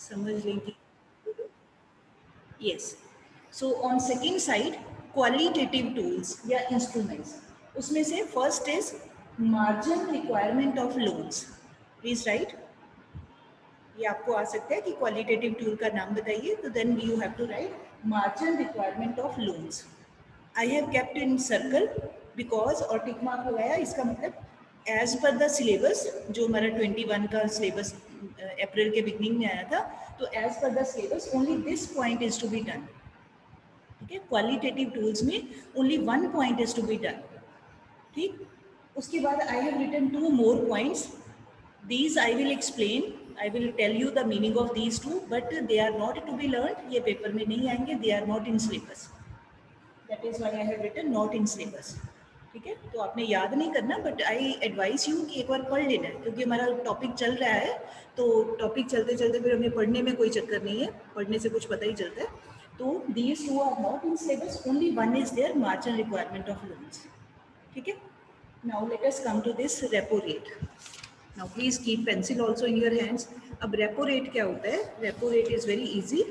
समझ लेंगे। Yes, so on second side qualitative tools या इंस्ट्रूमेंट्स, उसमें से first is margin requirement of loans. Please right, ये आपको आ सकता है कि क्वालिटेटिव टूल का नाम बताइए, तो then you have to write margin requirement of loans. I have kept in circle because, और टिक मार्क लगाया, इसका मतलब एज पर द सिलेबस, जो हमारा 21 का सिलेबस अप्रैल के बिगनिंग में आया था, तो as per the syllabus only this point is to be done. ठीक है, क्वालिटेटिव टूल्स में only one point is to be done. ठीक, उसके बाद I have written two more points, these I will explain, I will tell you the meaning of these two, but they are not to be learned, ये paper में नहीं आएंगे, they are not in syllabus, that is why I have written not in syllabus। ठीक है, तो आपने याद नहीं करना, बट आई एडवाइस यू कि एक बार पढ़ लेना है, क्योंकि हमारा टॉपिक चल रहा है, तो टॉपिक चलते चलते फिर हमें पढ़ने में कोई चक्कर नहीं है, पढ़ने से कुछ पता ही चलता है। तो these two are not in syllabus, only one is there, marginal requirement of loans। ठीक है, now let us come to this repo rate। Now please keep pencil also in your hands। अब रेपो रेट क्या होता है? Repo rate is very easy,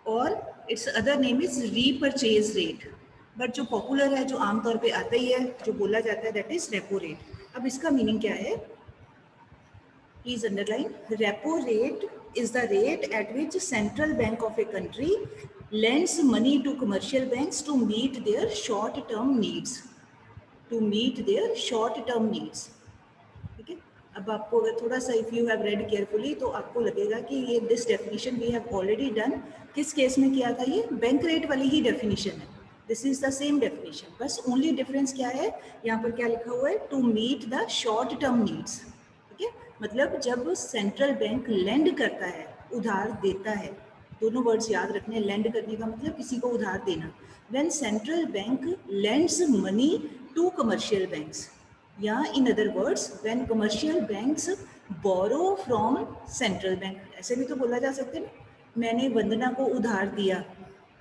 और it's other name is repurchase rate, but जो popular है, जो आमतौर पे आता ही है, जो बोला जाता है, दैट इज रेपो रेट। अब इसका मीनिंग क्या है? Please underline, repo rate is the rate at which central bank of a country lends money to commercial banks to meet their short term needs, to meet their short term needs। ठीक है, अब आपको अगर थोड़ा सा, if you have read carefully, तो आपको लगेगा कि ये this definition we have already done. किस केस में किया था? ये बैंक रेट वाली ही डेफिनेशन है, this is the same definition, बस ओनली डिफरेंस क्या है, यहाँ पर क्या लिखा हुआ है? To meet the short term needs. ठीक है, मतलब जब सेंट्रल बैंक लेंड करता है, उधार देता है, दोनों वर्ड्स याद रखने, लेंड करने का मतलब किसी को उधार देना। When central bank lends money to commercial banks, या in other words when commercial banks borrow from central bank, ऐसे भी तो बोला जा सकता है ना, मैंने वंदना को उधार दिया,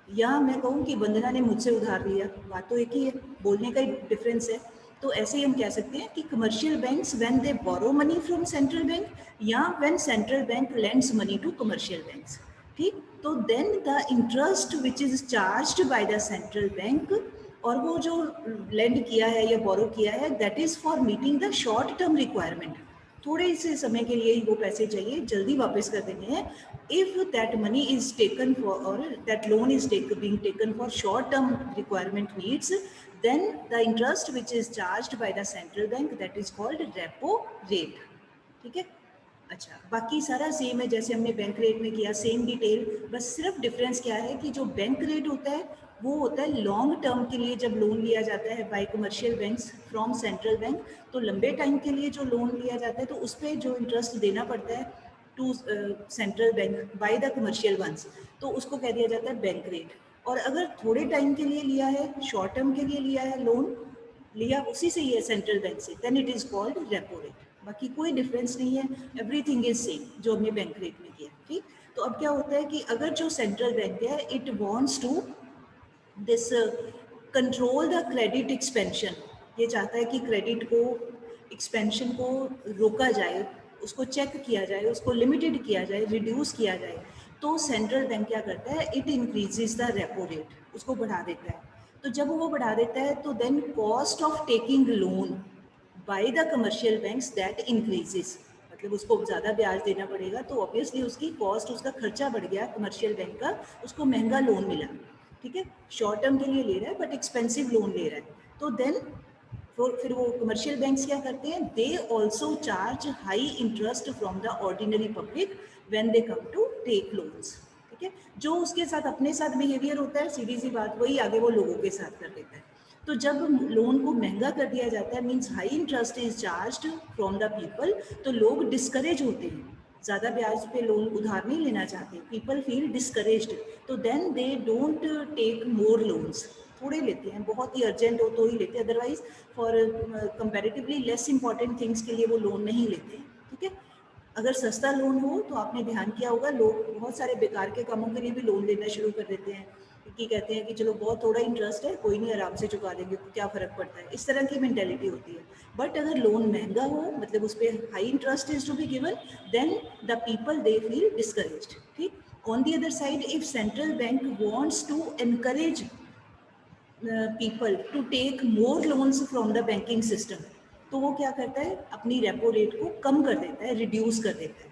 या मैं कहूँ कि वंदना ने मुझसे उधार लिया, बात तो एक ही है, बोलने का ही डिफरेंस है। तो ऐसे ही हम कह सकते हैं कि commercial banks when they borrow money from central bank, या when central bank lends money to commercial banks. ठीक, तो then the interest which is charged by the central bank, और वो जो लेंड किया है या बोरो किया है, that is for meeting the short term requirement, थोड़े से समय के लिए ही वो पैसे चाहिए, जल्दी वापस कर देने हैं। If that money is taken for, और that loan is being taken for short term requirement needs, then the interest which is charged by the central bank, that is called repo rate। ठीक है, अच्छा, बाकी सारा same है जैसे हमने bank rate में किया, सेम डिटेल, बस सिर्फ डिफरेंस क्या है कि जो बैंक रेट होता है वो होता है लॉन्ग टर्म के लिए, जब लोन लिया जाता है by commercial banks from central bank, तो लंबे टाइम के लिए जो लोन लिया जाता है, तो उस पर जो इंटरेस्ट देना पड़ता है to central bank by the commercial ones, तो उसको कह दिया जाता है बैंक रेट। और अगर थोड़े टाइम के लिए लिया है, शॉर्ट टर्म के लिए लिया है, लोन लिया उसी से ही है सेंट्रल बैंक से, then it is called repo rate. बाकी कोई डिफरेंस नहीं है, एवरीथिंग इज सेम जो हमने बैंक रेट में किया। ठीक, तो अब क्या होता है कि अगर जो सेंट्रल बैंक है, it wants to this control the credit expansion, ये चाहता है कि क्रेडिट को, एक्सपेंशन को रोका जाए, उसको चेक किया जाए, उसको लिमिटेड किया जाए, रिड्यूस किया जाए, तो सेंट्रल बैंक क्या करता है? It increases the repo rate, उसको बढ़ा देता है। तो जब वो बढ़ा देता है, तो then cost of taking loan by the commercial banks that increases, मतलब उसको ज़्यादा ब्याज देना पड़ेगा, तो ऑब्वियसली उसकी कॉस्ट, उसका खर्चा बढ़ गया कमर्शियल बैंक का, उसको महंगा लोन मिला। ठीक है, शॉर्ट टर्म के लिए ले रहा है बट एक्सपेंसिव लोन ले रहा है, तो देन फिर वो कमर्शियल बैंक्स क्या करते हैं? They also charge high interest from the ordinary public when they come to take loans. ठीक है, जो उसके साथ अपने साथ बिहेवियर होता है, सीधी सी बात, वही आगे वो लोगों के साथ कर देता है। तो जब लोन को महंगा कर दिया जाता है, means high interest is charged from the people, तो लोग डिस्करेज होते हैं, ज़्यादा ब्याज पे लोन उधार नहीं लेना चाहते, पीपल फील डिस्करेज्ड, तो then they don't take more loans, थोड़े लेते हैं, बहुत ही अर्जेंट हो तो ही लेते हैं, otherwise for comparatively less important things के लिए वो लोन नहीं लेते हैं। ठीक है, अगर सस्ता लोन हो तो आपने ध्यान किया होगा, लोग बहुत सारे बेकार के कामों के लिए भी लोन लेना शुरू कर देते हैं, कि कहते हैं कि चलो बहुत थोड़ा इंटरेस्ट है, कोई नहीं, आराम से चुका देंगे, क्या फ़र्क पड़ता है, इस तरह की मेंटेलिटी होती है। बट अगर लोन महंगा हो, मतलब उस पर high interest is to be given, then the people they feel discouraged. ठीक। On the other side, if central bank wants to encourage people to take more loans from the banking system, तो वो क्या करता है, अपनी repo rate को कम कर देता है, रिड्यूस कर देता है।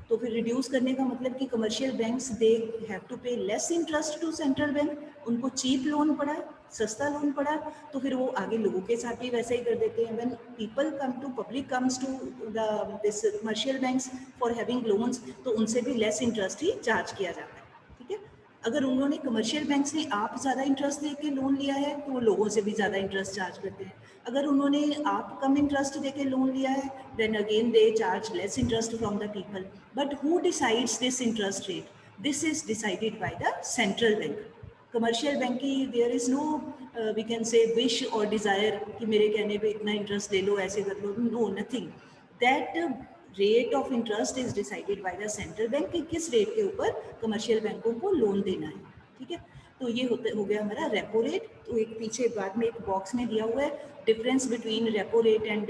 तो फिर रिड्यूस करने का मतलब कि commercial banks they have to pay less interest to central bank, उनको चीप लोन पड़ा, सस्ता लोन पड़ा, तो फिर वो आगे लोगों के साथ भी वैसे ही कर देते हैं। When people come to, public comes to the this commercial banks for having loans, तो उनसे भी लेस इंटरेस्ट ही चार्ज किया जाता है। ठीक है। अगर उन्होंने, कमर्शियल बैंक्स ने आप ज़्यादा इंटरेस्ट देके लोन लिया है, तो वो लोगों से भी ज़्यादा इंटरेस्ट चार्ज करते हैं। अगर उन्होंने आप कम इंटरेस्ट देके लोन लिया है, then again they charge less interest from the people. But who decides this interest rate? This is decided by the central bank. Commercial bank की there is no we can say wish और desire कि मेरे कहने पे इतना interest ले लो, ऐसे कर लो, no, nothing. That rate of interest is decided by the central bank कि किस रेट के ऊपर कमर्शियल बैंकों को लोन देना है। ठीक है। तो ये हो गया हमारा रेपो रेट। तो एक पीछे बाद में एक बॉक्स में दिया हुआ है difference between repo rate and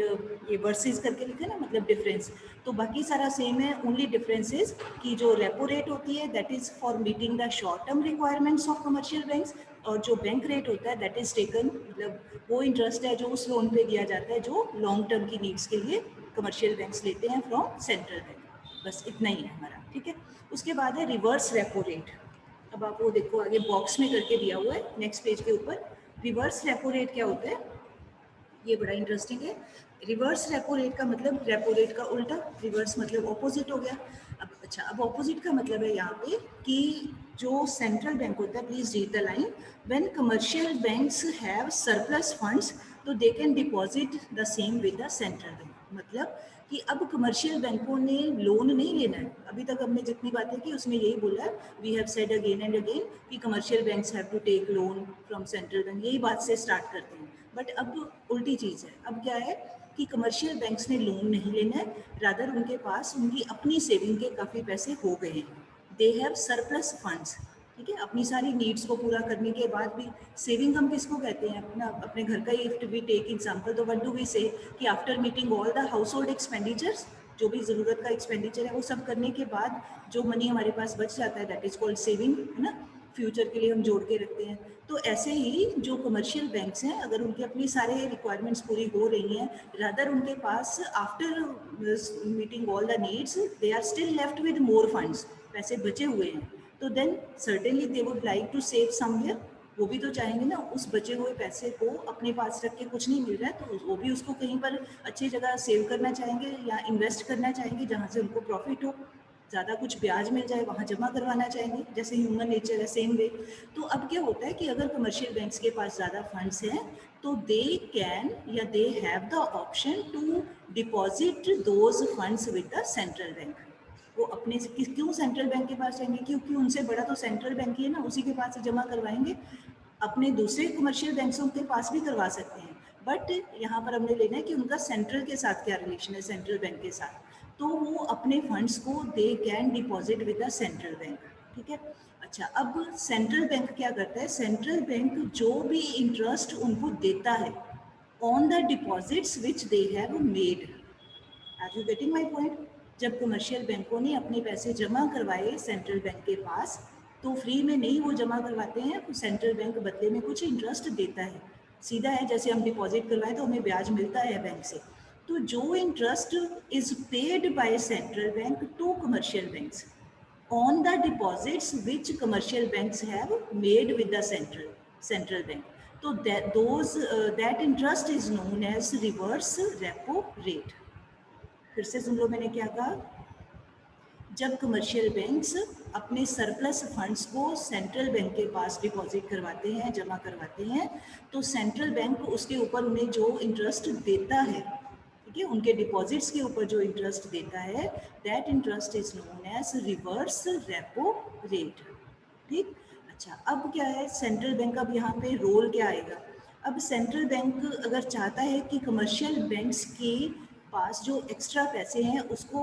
ये वर्सेस करके लिखे ना, मतलब डिफरेंस। तो बाकी सारा सेम है, ओनली डिफरेंस इज कि जो रेपो रेट होती है that is for meeting the short term requirements of commercial banks, और जो बैंक रेट होता है दैट इज टेकन, मतलब वो इंटरेस्ट है जो उस लोन पे दिया जाता है जो लॉन्ग टर्म की नीड्स के लिए कमर्शियल बैंक्स लेते हैं फ्रॉम सेंट्रल बैंक। बस इतना ही है हमारा। ठीक है। उसके बाद है रिवर्स रेपो रेट। अब आप वो देखो आगे बॉक्स में करके दिया हुआ है नेक्स्ट पेज के ऊपर। रिवर्स रेपो रेट क्या होता है, ये बड़ा इंटरेस्टिंग है। रिवर्स रेपो रेट का मतलब रेपो रेट का उल्टा, रिवर्स मतलब ऑपोजिट हो गया। अब अच्छा, अब ऑपोजिट का मतलब है यहाँ पे कि जो सेंट्रल बैंक होता है, please read the line, when commercial banks have surplus funds तो they can deposit the same with the central bank. मतलब कि अब कमर्शियल बैंकों ने लोन नहीं लेना है। अभी तक हमने जितनी बातें की उसमें यही बोला है, we have said again and again कि commercial banks have to take loan from central bank, यही बात से स्टार्ट करते हैं। बट अब उल्टी चीज़ है। अब क्या है कि कमर्शियल बैंक्स ने लोन नहीं लेना है, रादर उनके पास उनकी अपनी सेविंग के काफ़ी पैसे हो गए हैं, दे हैव सरप्लस फंड्स। ठीक है। अपनी सारी नीड्स को पूरा करने के बाद भी सेविंग हम किसको कहते हैं, अपना अपने घर का ही इफ वी टेक एग्जांपल, तो व्हाट डू वी से कि after meeting all the house hold expenditures, जो भी ज़रूरत का एक्सपेंडिचर है वो सब करने के बाद जो मनी हमारे पास बच जाता है दैट इज़ कॉल्ड सेविंग, है ना, फ्यूचर के लिए हम जोड़ के रखते हैं। तो ऐसे ही जो कमर्शियल बैंक्स हैं, अगर उनके अपनी सारे रिक्वायरमेंट्स पूरी हो रही हैं, रादर उनके पास after meeting all the needs they are still left with more funds, पैसे बचे हुए हैं, तो then certainly they would like to save somewhere. वो भी तो चाहेंगे ना उस बचे हुए पैसे को अपने पास रख के, कुछ नहीं मिल रहा है तो वो भी उसको कहीं पर अच्छी जगह सेव करना चाहेंगे या इन्वेस्ट करना चाहेंगे जहाँ से उनको प्रॉफिट हो, ज़्यादा कुछ ब्याज मिल जाए, वहाँ जमा करवाना चाहेंगे, जैसे ह्यूमन नेचर है सेम वे। तो अब क्या होता है कि अगर कमर्शियल बैंक्स के पास ज़्यादा फंड्स हैं तो दे कैन या they have the option to deposit those funds with the central bank. वो अपने से क्यों सेंट्रल बैंक के पास जाएंगे, क्योंकि उनसे बड़ा तो सेंट्रल बैंक ही है ना, उसी के पास जमा करवाएंगे। अपने दूसरे कमर्शियल बैंकों के पास भी करवा सकते हैं, बट यहाँ पर हमने लेना है कि उनका सेंट्रल के साथ क्या रिलेशन है, सेंट्रल बैंक के साथ। तो वो अपने फंड्स को दे can deposit with the central bank. ठीक है। अच्छा, अब सेंट्रल बैंक क्या करता है, सेंट्रल बैंक जो भी इंटरेस्ट उनको देता है on the deposits which they have made. Are you getting my point? जब कमर्शियल बैंकों ने अपने पैसे जमा करवाए सेंट्रल बैंक के पास, तो फ्री में नहीं वो जमा करवाते हैं, तो सेंट्रल बैंक बदले में कुछ इंटरेस्ट देता है। सीधा है, जैसे हम डिपॉजिट करवाएं तो हमें ब्याज मिलता है बैंक से। तो जो interest is paid by central bank to commercial banks on the deposits which commercial banks have made with the central bank, so that interest is known as reverse repo rate. फिर से सुन लो मैंने क्या कहा। जब commercial banks अपने surplus funds को central bank के पास deposit करवाते हैं, जमा करवाते हैं, तो सेंट्रल बैंक उसके ऊपर उन्हें जो इंटरेस्ट देता है, ठीक है, उनके डिपॉजिट्स के ऊपर जो इंटरेस्ट देता है, that interest is known as reverse repo rate. ठीक। अच्छा, अब क्या है, सेंट्रल बैंक अब यहाँ पे रोल क्या आएगा। अब सेंट्रल बैंक अगर चाहता है कि कमर्शियल बैंक्स के पास जो एक्स्ट्रा पैसे हैं उसको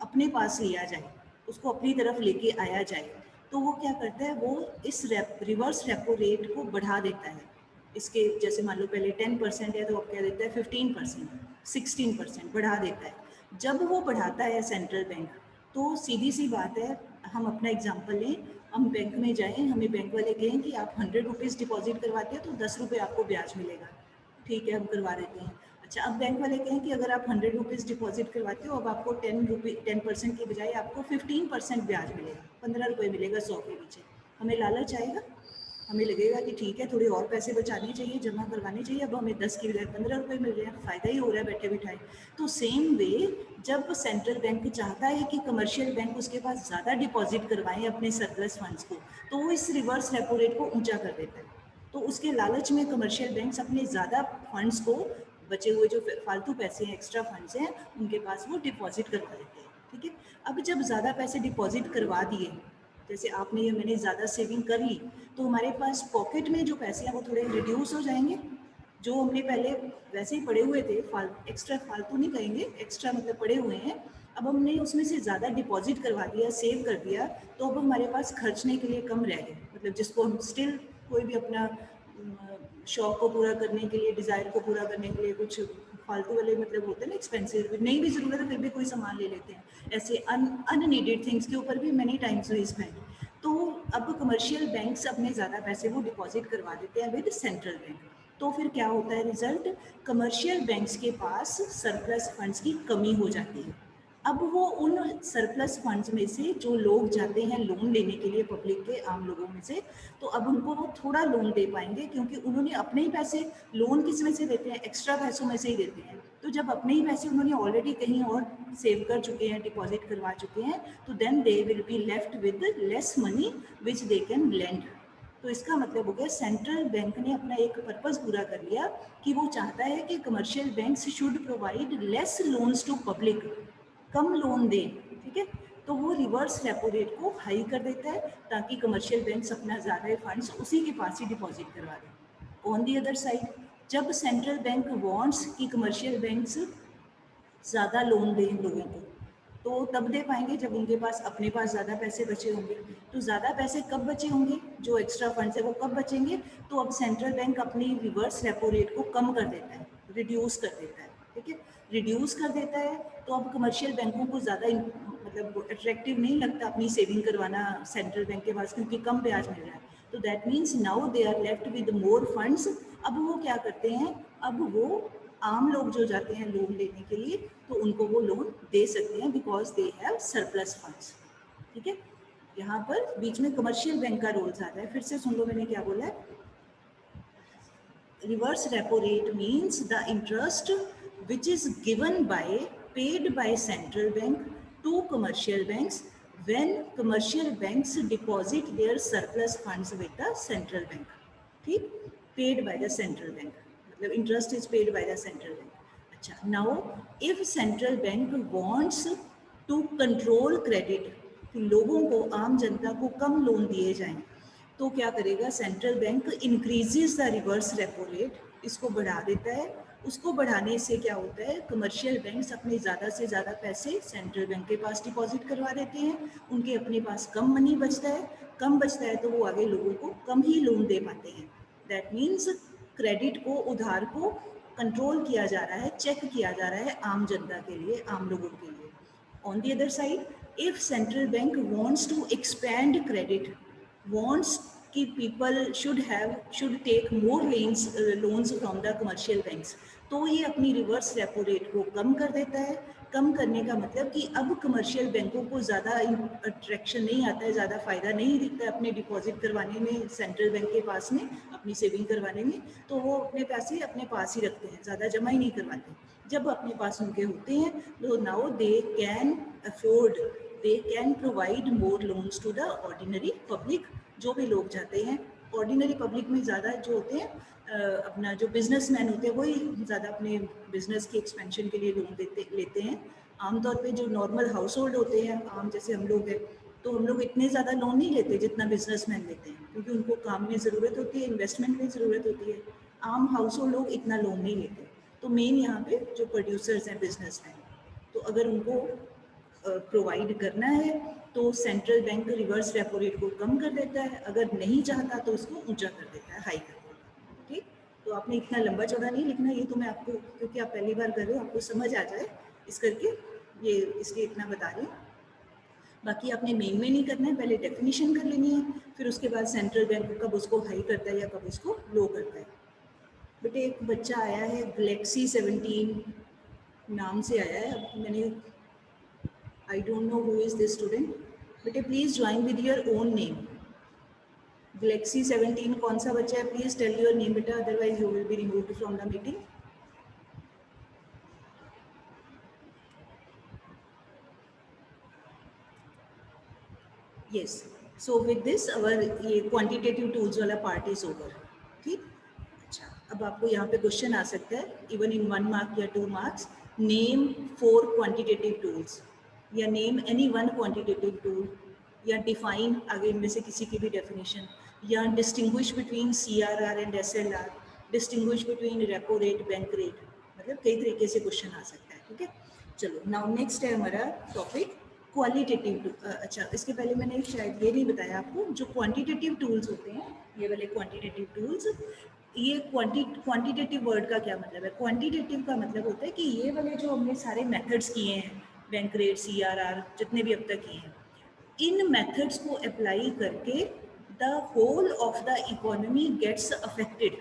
अपने पास लिया जाए, उसको अपनी तरफ लेके आया जाए, तो वो क्या करता है, वो इस रिवर्स रेपो रेट को बढ़ा देता है। इसके जैसे मान लो पहले 10% है तो अब क्या देता है 15%, 16% बढ़ा देता है। जब वो बढ़ाता है सेंट्रल बैंक, तो सीधी सी बात है, हम अपना एग्जांपल लें, हम बैंक में जाएं, हमें बैंक वाले कहें कि आप 100 रुपीज़ डिपॉजिट करवाते हो तो 10 रुपये आपको ब्याज मिलेगा। ठीक है, हम करवा देते हैं। अच्छा, अब बैंक वाले कहें कि अगर आप 100 रुपीज़ डिपॉजिट करवाते हो, अब आपको 10% की बजाय आपको 15% ब्याज मिलेगा, 15 रुपये मिलेगा 100 के पीछे। हमें लालच आएगा, हमें लगेगा कि ठीक है थोड़े और पैसे बचाने चाहिए, जमा करवाने चाहिए, अब हमें 10 की बजाय 15 रुपये मिल रहे हैं, फ़ायदा ही हो रहा है बैठे बिठाए। तो सेम वे, जब सेंट्रल बैंक चाहता है कि कमर्शियल बैंक उसके पास ज़्यादा डिपॉजिट करवाएं अपने सरप्लस फंड्स को, तो वो इस रिवर्स रेपो रेट को ऊंचा कर देता है। तो उसके लालच में कमर्शियल बैंक्स अपने ज़्यादा फंड्स को, बचे हुए जो फालतू पैसे हैं, एक्स्ट्रा फंड्स हैं, उनके पास वो डिपॉजिट करवा देते हैं। ठीक है, अब जब ज़्यादा पैसे डिपॉजिट करवा दिए, जैसे आपने या मैंने ज़्यादा सेविंग कर ली, तो हमारे पास पॉकेट में जो पैसे हैं वो थोड़े रिड्यूस हो जाएंगे। जो हमने पहले वैसे ही पड़े हुए थे, एक्स्ट्रा फालतू नहीं कहेंगे, एक्स्ट्रा मतलब पड़े हुए हैं, अब हमने उसमें से ज़्यादा डिपॉजिट करवा दिया, सेव कर दिया, तो अब हमारे पास खर्चने के लिए कम रह गए। मतलब जिसको हम स्टिल कोई भी अपना शौक को पूरा करने के लिए, डिज़ायर को पूरा करने के लिए कुछ फालतू वाले मतलब होते हैं ना एक्सपेंसिव, नहीं भी ज़रूरत है फिर भी कोई सामान ले लेते हैं, ऐसे अननीडेड थिंग्स के ऊपर भी मैनी टाइम्स हुई स्पेंड। तो अब कमर्शियल बैंक्स अपने ज़्यादा पैसे वो डिपॉजिट करवा देते हैं विद सेंट्रल बैंक। तो फिर क्या होता है रिजल्ट, कमर्शियल बैंक्स के पास सरप्लस फंड्स की कमी हो जाती है। अब वो उन सरप्लस फंड्स में से जो लोग जाते हैं लोन लेने के लिए पब्लिक के, आम लोगों में से, तो अब उनको वो थोड़ा लोन दे पाएंगे, क्योंकि उन्होंने अपने ही पैसे, लोन किस में से देते हैं, एक्स्ट्रा पैसों में से ही देते हैं। तो जब अपने ही पैसे उन्होंने ऑलरेडी कहीं और सेव कर चुके हैं, डिपॉजिट करवा चुके हैं, तो then they will be left with less money which they can lend. तो इसका मतलब हो गया सेंट्रल बैंक ने अपना एक पर्पस पूरा कर लिया कि वो चाहता है कि commercial banks should provide less loans to public, कम लोन दें। ठीक है, तो वो रिवर्स रेपो रेट को हाई कर देता है ताकि कमर्शियल बैंक्स अपना ज़्यादा फंड्स उसी के पास ही डिपॉजिट करवा दें। ऑन दी अदर साइड, जब सेंट्रल बैंक वांट्स कि कमर्शियल बैंक्स ज़्यादा लोन दें लोगों को, तो तब दे पाएंगे जब उनके पास अपने पास ज़्यादा पैसे बचे होंगे। तो ज़्यादा पैसे कब बचे होंगे, जो एक्स्ट्रा फंड्स है वो कब बचेंगे, तो अब सेंट्रल बैंक अपनी रिवर्स रेपो रेट को कम कर देता है, रिड्यूस कर देता है। ठीक है, रिड्यूस कर देता है, तो अब कमर्शियल बैंकों को ज़्यादा मतलब अट्रैक्टिव नहीं लगता अपनी सेविंग करवाना सेंट्रल बैंक के पास, क्योंकि कम ब्याज मिल रहा है। तो that means now they are left with more funds. अब वो क्या करते हैं, अब वो आम लोग जो जाते हैं लोन लेने के लिए, तो उनको वो लोन दे सकते हैं because they have surplus funds. ठीक है, यहाँ पर बीच में कमर्शियल बैंक का रोल आता है। फिर से सुन लो मैंने क्या बोला है। Reverse repo rate means the interest which is given by, paid by central bank to commercial banks when commercial banks deposit their surplus funds with the central bank. ठीक, paid by the central bank, मतलब interest is paid by the central bank. अच्छा, now if central bank wants to control credit, कि लोगों को, आम जनता को कम loan दिए जाएं, तो क्या करेगा central bank, increases the reverse repo rate, इसको बढ़ा देता है। उसको बढ़ाने से क्या होता है, कमर्शियल बैंक्स अपने ज़्यादा से ज़्यादा पैसे सेंट्रल बैंक के पास डिपॉजिट करवा देते हैं, उनके अपने पास कम मनी बचता है, कम बचता है तो वो आगे लोगों को कम ही लोन दे पाते हैं। दैट मीन्स क्रेडिट को, उधार को कंट्रोल किया जा रहा है, चेक किया जा रहा है आम जनता के लिए, आम लोगों के लिए। On the other side, if central bank wants to expand credit, wants कि people should take more loans from the commercial banks, तो ये अपनी रिवर्स रेपो रेट को कम कर देता है। कम करने का मतलब कि अब कमर्शियल बैंकों को ज़्यादा अट्रैक्शन नहीं आता है, ज़्यादा फ़ायदा नहीं दिखता है अपने डिपॉजिट करवाने में सेंट्रल बैंक के पास में, अपनी सेविंग करवाने में, तो वो अपने पैसे अपने पास ही रखते हैं, ज़्यादा जमा ही नहीं करवाते। जब अपने पास उनके होते हैं तो now they can afford, they can provide more loans to the ordinary public. जो भी लोग जाते हैं ऑर्डिनरी पब्लिक में, ज़्यादा जो होते हैं अपना जो बिजनेसमैन होते हैं वही ज़्यादा अपने बिजनेस की एक्सपेंशन के लिए लोन लेते हैं। आमतौर पे जो नॉर्मल हाउस होल्ड होते हैं, आम जैसे हम लोग हैं, तो हम लोग इतने ज़्यादा लोन नहीं लेते जितना बिजनेसमैन लेते हैं, क्योंकि उनको काम में ज़रूरत होती है, इन्वेस्टमेंट में ज़रूरत होती है। आम हाउस होल्ड लोग इतना लोन नहीं लेते। तो मेन यहाँ पे जो प्रोड्यूसर्स हैं, बिजनेसमैन, तो अगर उनको प्रोवाइड करना है तो central bank reverse repo rate को कम कर देता है, अगर नहीं चाहता तो इसको ऊंचा कर देता है, हाई कर देता है। ठीक, तो आपने इतना लंबा चौड़ा नहीं लिखना, ये तो मैं आपको, क्योंकि आप पहली बार कर रहे हो, आपको समझ आ जाए इस करके ये इसलिए इतना बता रही हूँ। बाकी आपने मेन में नहीं करना है, पहले डेफिनेशन कर लेनी है, फिर उसके बाद सेंट्रल बैंक कब उसको हाई करता है या कब उसको लो करता है। बेटे एक बच्चा आया है गैलेक्सी 17 नाम से आया है, अब मैंने I don't know who is this student, बेटे please join with your own name. Galaxy 17 कौन सा बच्चा है, प्लीज टेल योर नेम बेटा, otherwise you will be removed from the meeting. yes, so with this our ये quantitative tools वाला part is over. ठीक, अच्छा अब आपको यहाँ पे क्वेश्चन आ सकता है इवन इन 1 मार्क या 2 मार्क्स, नेम 4 क्वांटिटेटिव टूल्स या name any one quantitative tool, या डिफाइन आगे इनमें से किसी की भी डेफिनेशन, या distinguish between CRR and SLR, distinguish between repo rate bank rate, मतलब कई तरीके से क्वेश्चन आ सकता है। ठीक है, चलो नाउ नेक्स्ट है हमारा टॉपिक क्वालिटेटिव। अच्छा इसके पहले मैंने शायद ये नहीं बताया आपको, जो क्वांटिटेटिव टूल्स होते हैं ये वाले क्वांटिटेटिव टूल्स, ये क्वांटिटेटिव वर्ड का क्या मतलब है, क्वांटिटेटिव का मतलब होता है कि ये वाले जो हमने सारे मेथड्स किए हैं, बैंक रेट CRR जितने भी अब तक किए हैं, इन मेथड्स को अप्लाई करके the whole of the economy gets affected,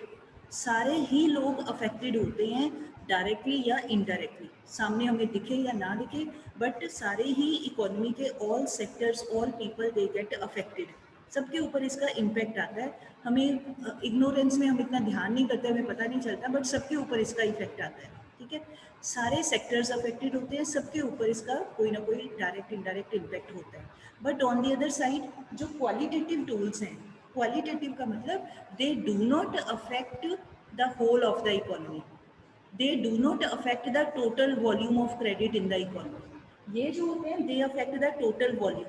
सारे ही लोग अफेक्टेड होते हैं डायरेक्टली या इनडायरेक्टली, सामने हमें दिखे या ना दिखे, बट सारे ही इकोनॉमी के all sectors all people they get affected, सबके ऊपर इसका इम्पैक्ट आता है। हमें इग्नोरेंस में हम इतना ध्यान नहीं करते, हमें पता नहीं चलता, बट सबके ऊपर इसका इफेक्ट आता है। ठीक है, सारे सेक्टर्स अफेक्टेड होते हैं, सबके ऊपर इसका कोई ना कोई डायरेक्ट इनडायरेक्ट इम्पैक्ट होता है। But on the other side जो क्वालिटेटिव टूल्स हैं, क्वालिटेटिव का मतलब they do not affect the whole of the economy, they do not affect the total volume of credit in the economy. ये जो होते हैं they affect the total volume.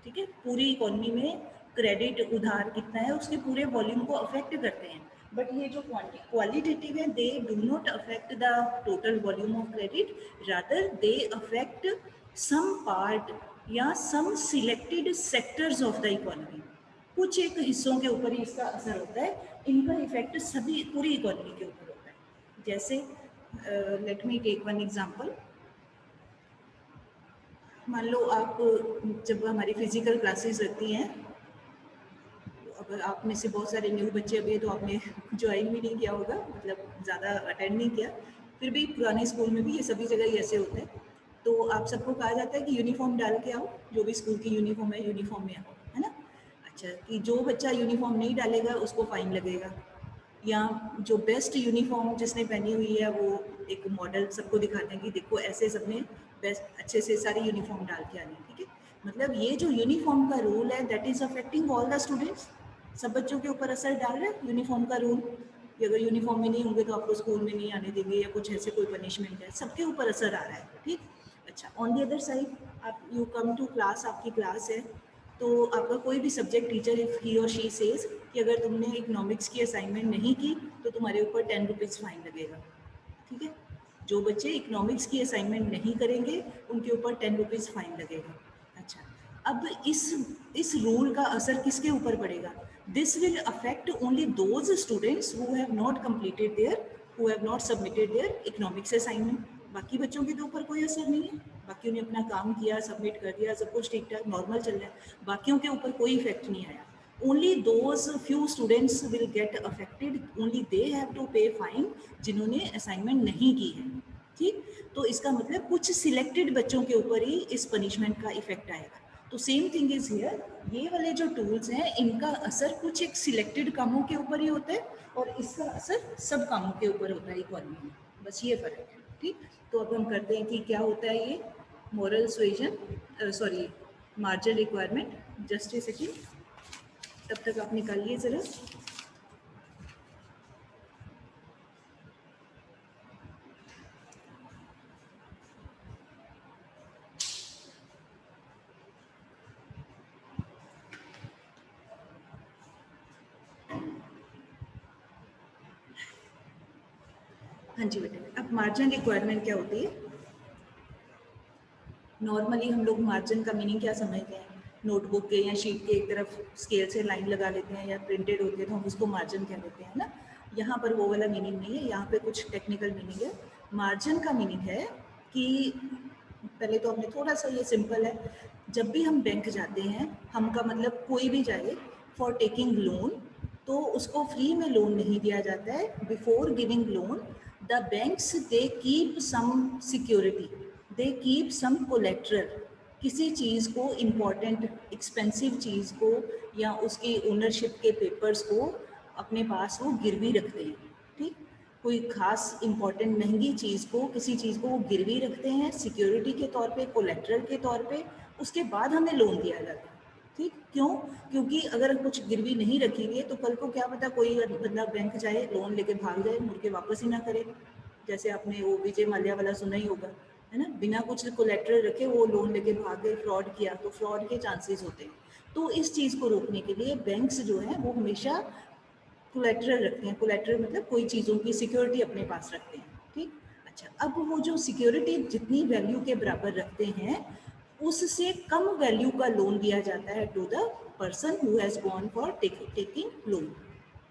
ठीक है, पूरी इकोनॉमी में क्रेडिट उधार कितना है उसके पूरे वॉल्यूम को अफेक्ट करते हैं, बट ये जो क्वालिटेटिव है they do not affect the total volume of credit, rather they affect some part या some selected sectors of the economy, कुछ एक हिस्सों के ऊपर ही इसका असर होता है, इनका इफेक्ट सभी पूरी इकोनॉमी के ऊपर होता है। जैसे let me take one example, मान लो आप जब हमारी फिजिकल क्लासेस लगती हैं, अगर आप में से बहुत सारे न्यू बच्चे अभी तो आपने ज्वाइन भी नहीं किया होगा, मतलब ज़्यादा अटेंड नहीं किया, फिर भी पुराने स्कूल में भी ये सभी जगह ही ऐसे होते हैं, तो आप सबको कहा जाता है कि यूनिफॉर्म डाल के आओ, जो भी स्कूल की यूनिफॉर्म है यूनिफॉर्म में आओ, है ना। अच्छा, कि जो बच्चा यूनिफॉर्म नहीं डालेगा उसको फाइन लगेगा, या जो बेस्ट यूनिफॉर्म जिसने पहनी हुई है वो एक मॉडल सबको दिखाते हैं कि देखो ऐसे सबने बेस्ट अच्छे से सारी यूनिफॉर्म डाल के आनी। ठीक है, मतलब ये जो यूनिफॉर्म का रूल है that is affecting all the students, सब बच्चों के ऊपर असर डाल रहा है यूनिफॉर्म का रूल, कि अगर यूनिफॉर्म में नहीं होंगे तो आपको स्कूल में नहीं आने देंगे या कुछ ऐसे कोई पनिशमेंट है, सबके ऊपर असर आ रहा है। ठीक, अच्छा ऑन दी अदर साइड आप यू कम टू क्लास, आपकी क्लास है, तो आपका कोई भी सब्जेक्ट टीचर इफ ही और शी सेज कि अगर तुमने इकोनॉमिक्स की असाइनमेंट नहीं की तो तुम्हारे ऊपर 10 रुपीज़ फाइन लगेगा। ठीक है, जो बच्चे इकोनॉमिक्स की असाइनमेंट नहीं करेंगे उनके ऊपर 10 रुपीज़ फाइन लगेगा। अच्छा, अब इस रूल का असर किसके ऊपर पड़ेगा, this will affect only those students who have not completed there, who have not submitted there economics assignment, बाकी बच्चों के तो ऊपर कोई असर नहीं है, बाकी ने अपना काम किया, सबमिट कर दिया, सब कुछ ठीक ठाक नॉर्मल चल रहा है, बाकियों के ऊपर कोई इफेक्ट नहीं आया, only those few students will get affected, only they have to pay fine जिन्होंने असाइनमेंट नहीं की है। ठीक, तो इसका मतलब कुछ सिलेक्टेड बच्चों के ऊपर ही इस पनिशमेंट का इफेक्ट आएगा। तो सेम थिंग इज हियर, ये वाले जो टूल्स हैं इनका असर कुछ एक सिलेक्टेड कामों के ऊपर ही होता है और इसका असर सब कामों के ऊपर होता है इकोनॉमी में, बस ये फर्क है। ठीक, तो अब हम करते हैं कि क्या होता है ये moral suasion, sorry margin requirement, just a second, तब तक आप निकालिए ज़रा। हाँ जी बेटा, अब मार्जिन रिक्वायरमेंट क्या होती है, नॉर्मली हम लोग मार्जिन का मीनिंग क्या समझते हैं, नोटबुक के या शीट के एक तरफ स्केल से लाइन लगा लेते हैं या प्रिंटेड होती है तो हम उसको मार्जिन कह देते हैं ना। यहाँ पर वो वाला मीनिंग नहीं है, यहाँ पे कुछ टेक्निकल मीनिंग है। मार्जिन का मीनिंग है कि पहले तो हमने थोड़ा सा, ये सिंपल है, जब भी हम बैंक जाते हैं, हम का मतलब कोई भी जाए फॉर टेकिंग लोन, तो उसको फ्री में लोन नहीं दिया जाता है। Before giving loan the banks they keep some security, they keep some collateral, किसी चीज़ को, इम्पॉर्टेंट एक्सपेंसिव चीज़ को या उसकी ओनरशिप के पेपर्स को अपने पास वो गिरवी रखते हैं। ठीक, कोई खास इम्पॉर्टेंट महंगी चीज़ को, किसी चीज़ को वो गिरवी रखते हैं सिक्योरिटी के तौर पे, कोलेट्रल के तौर पे, उसके बाद हमें लोन दिया जाता है। ठीक, क्यों? क्योंकि अगर कुछ गिरवी नहीं रखेंगे तो कल को क्या पता कोई बंदा बैंक जाए, लोन लेके भाग जाए, मुड़ के वापस ही ना करे। जैसे आपने वो विजय माल्या वाला सुना ही होगा, है ना, बिना कुछ कोलेट्रल रखे वो लोन लेके भाग गए, फ्रॉड किया, तो फ्रॉड के चांसेस होते हैं। तो इस चीज़ को रोकने के लिए बैंक्स जो हैं वो हमेशा कोलेट्रल रखते हैं। कोलेट्रल मतलब कोई चीज़ों की सिक्योरिटी अपने पास रखते हैं। ठीक, अच्छा, अब वो जो सिक्योरिटी जितनी वैल्यू के बराबर रखते हैं, उससे कम वैल्यू का लोन दिया जाता है to the person who has gone for taking loan.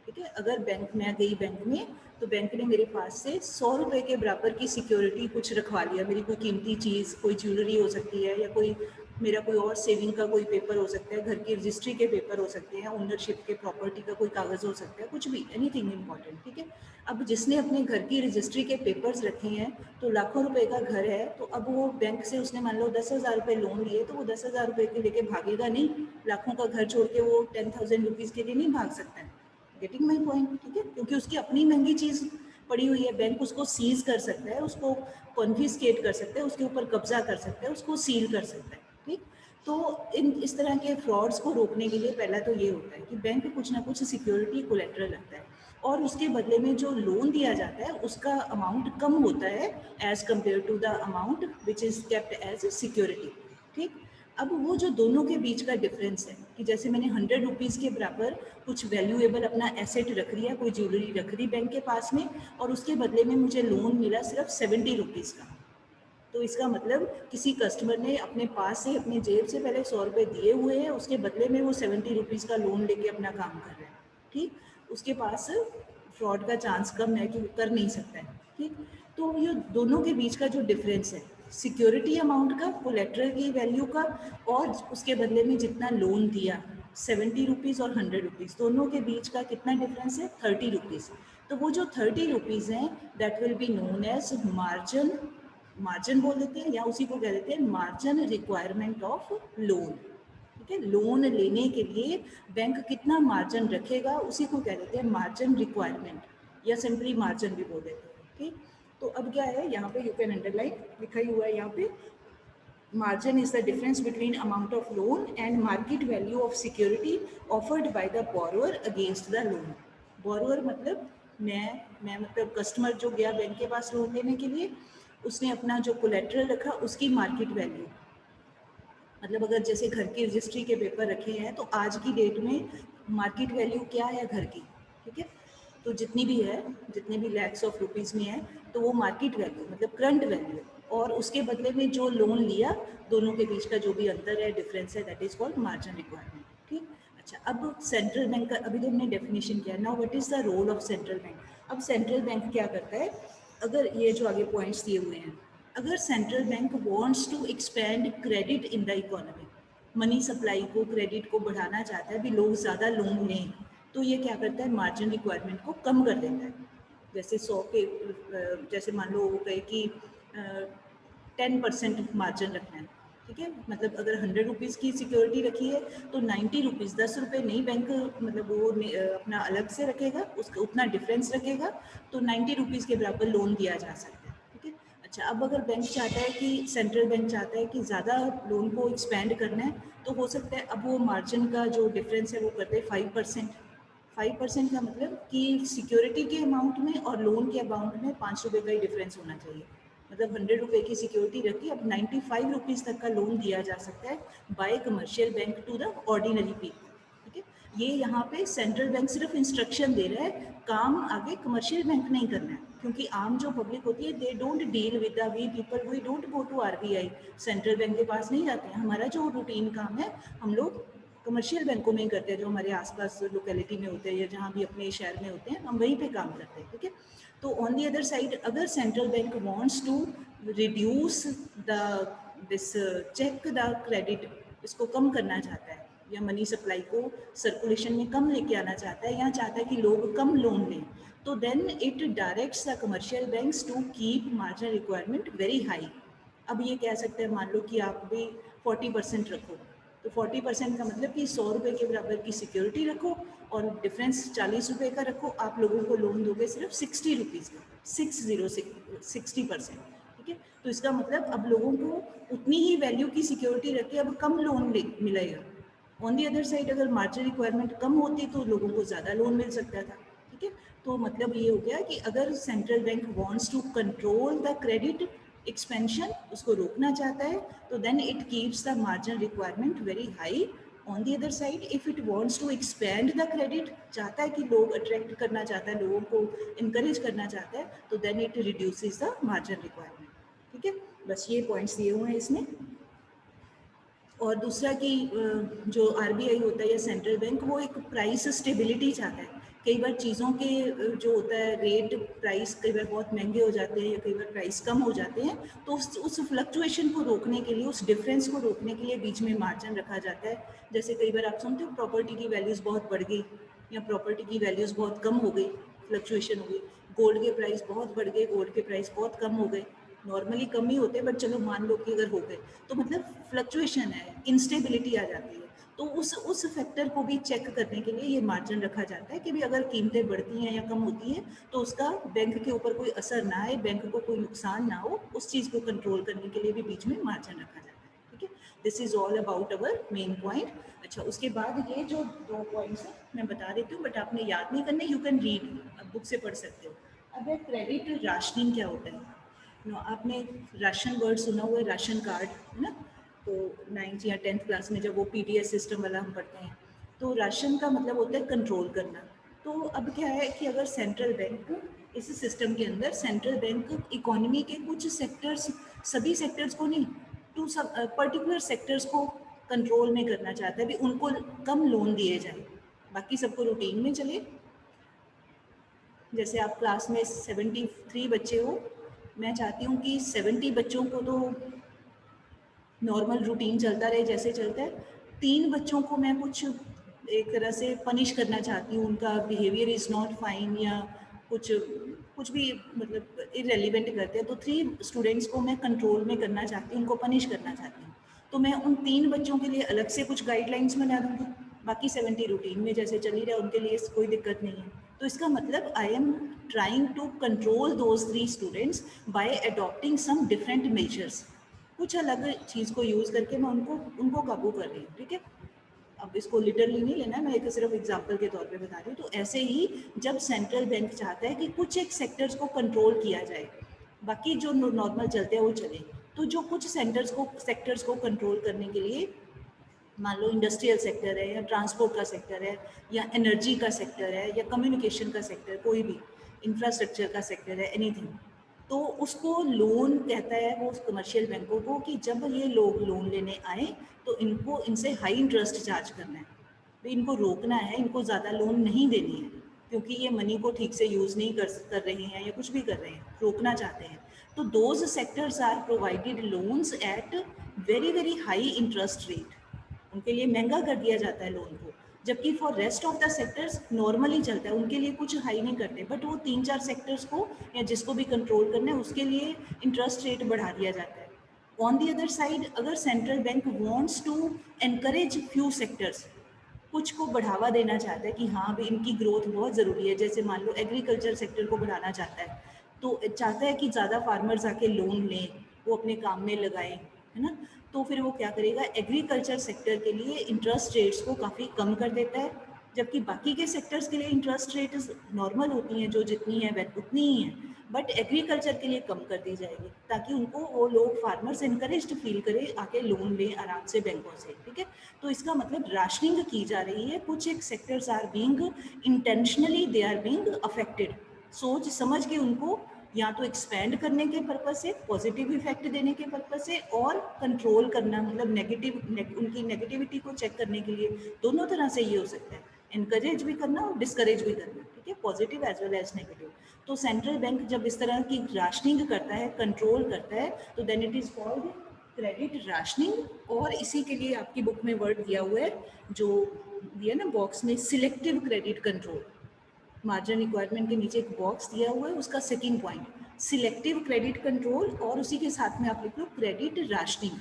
ठीक है, अगर बैंक में गई, बैंक में, तो बैंक ने मेरे पास से 100 रुपये के बराबर की सिक्योरिटी कुछ रखवा लिया, मेरी कोई कीमती चीज़, कोई ज्वेलरी हो सकती है, या कोई मेरा कोई और सेविंग का कोई पेपर हो सकता है, घर की रजिस्ट्री के पेपर हो सकते हैं, ओनरशिप के प्रॉपर्टी का कोई कागज़ हो सकता है, कुछ भी, एनीथिंग इम्पॉर्टेंट। ठीक है, अब जिसने अपने घर की रजिस्ट्री के पेपर्स रखे हैं, तो लाखों रुपए का घर है, तो अब वो बैंक से उसने मान लो 10,000 रुपये लोन लिए, तो वो 10,000 रुपये के लेके भागेगा नहीं, लाखों का घर छोड़ के वो 10,000 रुपीज़ के लिए नहीं भाग सकता है। Getting my point? ठीक है, क्योंकि उसकी अपनी महंगी चीज़ पड़ी हुई है, बैंक उसको सीज कर सकता है, उसको कॉन्फिस्केट कर सकता है, उसके ऊपर कब्जा कर सकता है, उसको सील कर सकता है। ठीक, तो इस तरह के फ्रॉड्स को रोकने के लिए पहला तो ये होता है कि बैंक कुछ ना कुछ सिक्योरिटी कोलेट्रल रखता है, और उसके बदले में जो लोन दिया जाता है उसका अमाउंट कम होता है as compared to the amount which is kept as security. ठीक, अब वो जो दोनों के बीच का डिफरेंस है कि जैसे मैंने 100 रुपीज़ के बराबर कुछ वैल्यूएबल अपना एसेट रख लिया, कोई ज्वेलरी रख ली बैंक के पास में, और उसके बदले में मुझे लोन मिला सिर्फ 70 रुपीज़ का, तो इसका मतलब किसी कस्टमर ने अपने पास से, अपने जेब से पहले 100 रुपये दिए हुए हैं, उसके बदले में वो 70 रुपीज़ का लोन लेके अपना काम कर रहा है। ठीक, उसके पास फ्रॉड का चांस कम है कि वो कर नहीं सकता है। ठीक, तो ये दोनों के बीच का जो डिफरेंस है, सिक्योरिटी अमाउंट का, कोलेट्रल की वैल्यू का, और उसके बदले में जितना लोन दिया, 70 रुपीज़ और 100 रुपीज़, दोनों के बीच का कितना डिफरेंस है? 30 रुपीज़। तो वो जो 30 रुपीज़ हैं, that will be known as margin, margin बोल देते हैं, या उसी को कह देते हैं मार्जिन रिक्वायरमेंट ऑफ लोन। ठीक है, लोन लेने के लिए बैंक कितना मार्जिन रखेगा, उसी को कह देते हैं मार्जिन रिक्वायरमेंट, या सिंपली मार्जिन भी बोल देते हैं। ठीक, तो अब क्या है यहाँ पे, यू कैन अंडरलाइन, लिखा ही हुआ है यहाँ पे, margin is the difference between amount of loan and market value of security offered by the borrower against the loan. borrower मतलब मैं मतलब कस्टमर जो गया बैंक के पास लोन लेने के लिए, उसने अपना जो कोलेट्रल रखा उसकी मार्केट वैल्यू, मतलब अगर जैसे घर की रजिस्ट्री के पेपर रखे हैं तो आज की डेट में मार्केट वैल्यू क्या है घर की, ठीक है, तो जितनी भी है, जितने भी लैक्स ऑफ रुपीज़ में है, तो वो मार्केट वैल्यू मतलब करंट वैल्यू है, और उसके बदले में जो लोन लिया, दोनों के बीच का जो भी अंतर है, डिफरेंस है, that is called margin requirement. ठीक, अच्छा, अब सेंट्रल बैंक का अभी तो हमने डेफिनेशन किया, now what is the role of central bank. अब सेंट्रल बैंक क्या करता है, अगर ये जो आगे पॉइंट्स दिए हुए हैं, अगर central bank wants to expand credit in the economy, money supply को, क्रेडिट को बढ़ाना चाहता है, भी लोग ज़्यादा लोन लें, तो ये क्या करता है, मार्जिन रिक्वायरमेंट को कम कर देता है। जैसे 100 के, जैसे मान लो वो कहे कि 10% मार्जिन रखना है, ठीक है, मतलब अगर 100 रुपीज़ की सिक्योरिटी रखी है तो 90 रुपीज़, 10 रुपये नहीं बैंक मतलब वो अपना अलग से रखेगा, उसका उतना डिफरेंस रखेगा, तो 90 रुपीज़ के बराबर लोन दिया जा सकता है। ठीक है, अच्छा, अब अगर बैंक चाहता है कि, सेंट्रल बैंक चाहता है कि ज़्यादा लोन को एक्सपेंड करना है, तो हो सकता है अब वो मार्जिन का जो डिफरेंस है वो करते हैं 5%। 5% का मतलब कि सिक्योरिटी के अमाउंट में और लोन के अमाउंट में 5 रुपये का ही डिफरेंस होना चाहिए, मतलब 100 रुपये की सिक्योरिटी रखी, अब 95 रुपीज़ तक का लोन दिया जा सकता है by commercial bank to the ordinary people. ठीक है, ये यहाँ पे सेंट्रल बैंक सिर्फ इंस्ट्रक्शन दे रहा है, काम आगे कमर्शियल बैंक नहीं करना है, क्योंकि आम जो पब्लिक होती है they don't deal with the we people, we don't go to RBI, central bank के पास नहीं जाते हैं। हमारा जो रूटीन काम है हम लोग कमर्शियल बैंकों में ही करते हैं, जो हमारे आसपास लोकेलिटी में होते हैं या जहाँ भी अपने शहर में होते हैं हम वहीं पे काम करते हैं, ठीक है। तो ऑन दी अदर साइड अगर central bank wants to reduce the this check the credit, इसको कम करना चाहता है या मनी सप्लाई को सर्कुलेशन में कम लेके आना चाहता है या चाहता है कि लोग कम लोन लें, तो then it directs the commercial banks to keep marginal requirement very high. अब ये कह सकते हैं मान लो कि आप भी 40% रखो, तो 40% का मतलब कि 100 रुपये के बराबर की सिक्योरिटी रखो और डिफरेंस 40 रुपये का रखो, आप लोगों को लोन दोगे सिर्फ 60 रुपीज़ का, 60%, ठीक है। तो इसका मतलब अब लोगों को उतनी ही वैल्यू की सिक्योरिटी रख के अब कम लोन मिलेगा। ऑन दी अदर साइड अगर मार्जिन रिक्वायरमेंट कम होती तो लोगों को ज़्यादा लोन मिल सकता था, ठीक है। तो मतलब ये हो गया कि अगर central bank wants to control the credit expansion, उसको रोकना चाहता है, तो then it keeps the margin requirement very high. On the other side if it wants to expand the credit, चाहता है कि लोग अट्रैक्ट करना चाहता है, लोगों को इंकरेज करना चाहता है, तो then it reduces the margin requirement, ठीक है। बस ये पॉइंट्स दिए हुए हैं इसमें। और दूसरा कि जो आरबीआई होता है या सेंट्रल बैंक वो एक प्राइस स्टेबिलिटी चाहता है। कई बार चीज़ों के जो होता है रेट प्राइस कई बार बहुत महंगे हो जाते हैं या कई बार प्राइस कम हो जाते हैं, तो उस फ्लक्चुएशन को रोकने के लिए, उस डिफरेंस को रोकने के लिए बीच में मार्जिन रखा जाता है। जैसे कई बार आप सुनते हो प्रॉपर्टी की वैल्यूज़ बहुत बढ़ गई या प्रॉपर्टी की वैल्यूज़ बहुत कम हो गई, फ्लक्चुएशन हो गई, गोल्ड के प्राइस बहुत बढ़ गए, गोल्ड के प्राइस बहुत कम हो गए, नॉर्मली कम ही होते हैं बट चलो मान लो कि अगर हो गए तो मतलब फ्लक्चुएशन है, इंस्टेबिलिटी आ जाती है। तो उस फैक्टर को भी चेक करने के लिए ये मार्जिन रखा जाता है कि भी अगर कीमतें बढ़ती हैं या कम होती हैं तो उसका बैंक के ऊपर कोई असर ना आए, बैंक को कोई नुकसान ना हो, उस चीज़ को कंट्रोल करने के लिए भी बीच में मार्जिन रखा जाता है, ठीक है। This is all about our main point. अच्छा, उसके बाद ये जो 2 पॉइंट्स हैं मैं बता देती हूँ बट आपने याद नहीं करने, यू कैन रीड, अब बुक से पढ़ सकते हो। अब क्रेडिट राशनिंग क्या होता है? आपने राशन वर्ड सुना हुआ है, राशन कार्ड, है ना। तो 9th या 10th क्लास में जब वो पीडीएस सिस्टम वाला हम पढ़ते हैं, तो राशन का मतलब होता है कंट्रोल करना। तो अब क्या है कि अगर सेंट्रल बैंक इस सिस्टम के अंदर, सेंट्रल बैंक इकोनॉमी के कुछ सेक्टर्स, सभी सेक्टर्स को नहीं, टू सब पर्टिकुलर सेक्टर्स को कंट्रोल में करना चाहता है, भी उनको कम लोन दिए जाए, बाकी सबको रूटीन में चले। जैसे आप क्लास में 73 बच्चे हो, मैं चाहती हूँ कि 70 बच्चों को तो नॉर्मल रूटीन चलता रहे जैसे चलता है, 3 बच्चों को मैं कुछ एक तरह से पनिश करना चाहती हूँ, उनका बिहेवियर इज़ नॉट फाइन या कुछ कुछ भी मतलब इरेलीवेंट करते हैं, तो 3 स्टूडेंट्स को मैं कंट्रोल में करना चाहती हूँ, उनको पनिश करना चाहती हूँ। तो मैं उन 3 बच्चों के लिए अलग से कुछ गाइडलाइंस बना दूँगी, बाकी 70 रूटीन में जैसे चली रहे उनके लिए कोई दिक्कत नहीं है। तो इसका मतलब I am trying to control those 3 students by adopting some different measures, कुछ अलग चीज़ को यूज़ करके मैं उनको काबू कर रही हूँ, ठीक है। अब इसको लिटरली नहीं लेना, मैं एक सिर्फ एग्जांपल के तौर पे बता रही हूँ। तो ऐसे ही जब सेंट्रल बैंक चाहता है कि कुछ एक सेक्टर्स को कंट्रोल किया जाए, बाकी जो नॉर्मल चलते हैं वो चले, तो जो कुछ सेक्टर्स को कंट्रोल करने के लिए, मान लो इंडस्ट्रियल सेक्टर है या ट्रांसपोर्ट का सेक्टर है या एनर्जी का सेक्टर है या कम्युनिकेशन का सेक्टर, कोई भी इंफ्रास्ट्रक्चर का सेक्टर है, एनीथिंग, तो उसको लोन कहता है वो कमर्शियल बैंकों को कि जब ये लोग लोन लेने आए तो इनको इनसे हाई इंटरेस्ट चार्ज करना है, तो इनको रोकना है, इनको ज़्यादा लोन नहीं देनी है क्योंकि ये मनी को ठीक से यूज़ नहीं कर रहे हैं या कुछ भी कर रहे हैं, रोकना चाहते हैं। तो those sectors are provided loans at very very high interest rate, उनके लिए महंगा कर दिया जाता है लोन को, जबकि for rest of the sectors normally चलता है, उनके लिए कुछ हाई नहीं करते, बट वो 3-4 सेक्टर्स को या जिसको भी कंट्रोल करना है उसके लिए इंटरेस्ट रेट बढ़ा दिया जाता है। ऑन दी अदर साइड अगर central bank wants to encourage few sectors, कुछ को बढ़ावा देना चाहता है कि हाँ भी इनकी ग्रोथ बहुत ज़रूरी है, जैसे मान लो एग्रीकल्चर सेक्टर को बढ़ाना चाहता है, तो चाहता है कि ज़्यादा फार्मर्स आके लोन लें, वो अपने काम में लगाएं, है ना। तो फिर वो क्या करेगा, एग्रीकल्चर सेक्टर के लिए इंटरेस्ट रेट्स को काफ़ी कम कर देता है, जबकि बाकी के सेक्टर्स के लिए इंटरेस्ट रेट नॉर्मल होती हैं, जो जितनी है उतनी ही है, बट एग्रीकल्चर के लिए कम कर दी जाएगी, ताकि उनको वो लोग फार्मर्स इनकरेज्ड फील करे आके लोन लें आराम से बैंकों से, ठीक है। तो इसका मतलब राशनिंग की जा रही है, कुछ एक sectors are being intentionally they are being affected, सोच समझ के उनको या तो एक्सपेंड करने के पर्पज से, पॉजिटिव इफेक्ट देने के पर्पज से, और कंट्रोल करना मतलब उनकी नेगेटिविटी को चेक करने के लिए, दोनों तरह से ये हो सकता है, इनकरेज भी करना और डिस्करेज भी करना, ठीक है, positive as well as negative. तो सेंट्रल बैंक जब इस तरह की राशनिंग करता है, कंट्रोल करता है, तो then it is called credit rationing. और इसी के लिए आपकी बुक में वर्ड दिया हुआ है, जो दिया ना बॉक्स में, selective credit control. Margin requirement के नीचे एक बॉक्स दिया हुआ है, उसका second point selective credit control, और उसी के साथ में आप लिख लो क्रेडिट राशनिंग,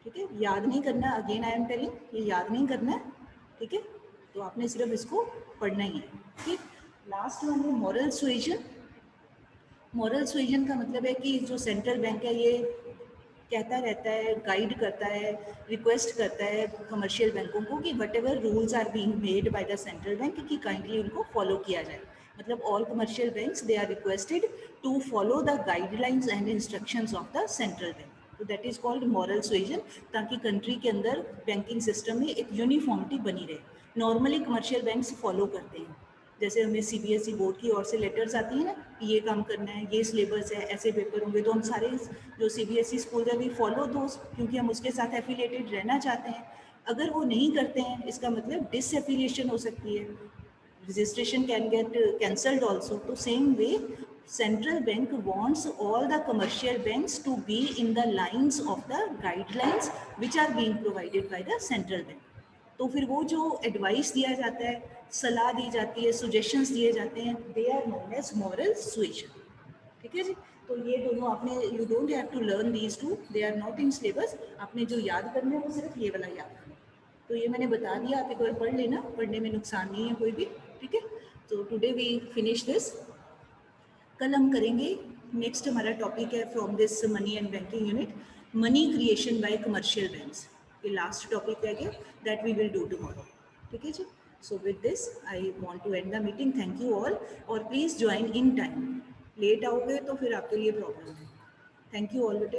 ठीक है। याद नहीं करना, अगेन आई एम टेलिंग, ये याद नहीं करना है, ठीक है। तो आपने सिर्फ इसको पढ़ना ही है, ठीक। लास्ट वन है मॉरल सुएजन। मॉरल सुएजन का मतलब है कि जो सेंट्रल बैंक है ये कहता रहता है, गाइड करता है, रिक्वेस्ट करता है कमर्शियल बैंकों को कि what ever rules are being made by the central bank कि काइंडली उनको फॉलो किया जाए। मतलब all commercial banks they are requested to follow the guidelines and instructions of the central bank. तो that is called moral suasion, ताकि country के अंदर banking system में एक यूनिफॉर्मिटी बनी रहे। नॉर्मली कमर्शियल बैंक्स फॉलो करते हैं, जैसे हमें सीबीएसई बोर्ड की ओर से लेटर्स आती है ना कि ये काम करना है, ये सिलेबस है, ऐसे पेपर होंगे, तो हम सारे जो सीबीएसई स्कूल है वी फॉलो दोस, क्योंकि हम उसके साथ एफिलिएटेड रहना चाहते हैं। अगर वो नहीं करते हैं, इसका मतलब डिसएफिलिएशन हो सकती है, registration can get cancelled also. तो same way central bank wants all the commercial banks to be in the lines of the guidelines which are being provided by the central bank. तो फिर वो जो एडवाइस दिया जाता है, सलाह दी जाती है, सुजेशंस दिए जाते हैं, they are known as moral suasion, ठीक है जी। तो ये दोनों आपने, you don't have to learn these two, they are not in syllabus, आपने जो याद करना है वो सिर्फ ये वाला याद करना है। तो ये मैंने बता दिया, आप एक बार पढ़ लेना, पढ़ने में नुकसान नहीं है कोई भी, ठीक है। तो टुडे वी फिनिश दिस, कल हम करेंगे नेक्स्ट, हमारा टॉपिक है from this money and banking unit, money creation by commercial banks. ये लास्ट टॉपिक रह गया, that we will do tomorrow, ठीक है जी। So with this I want to end the meeting, thank you all, और please join in time, late आओगे तो फिर आपके लिए प्रॉब्लम है। थैंक यू ऑल बेटे।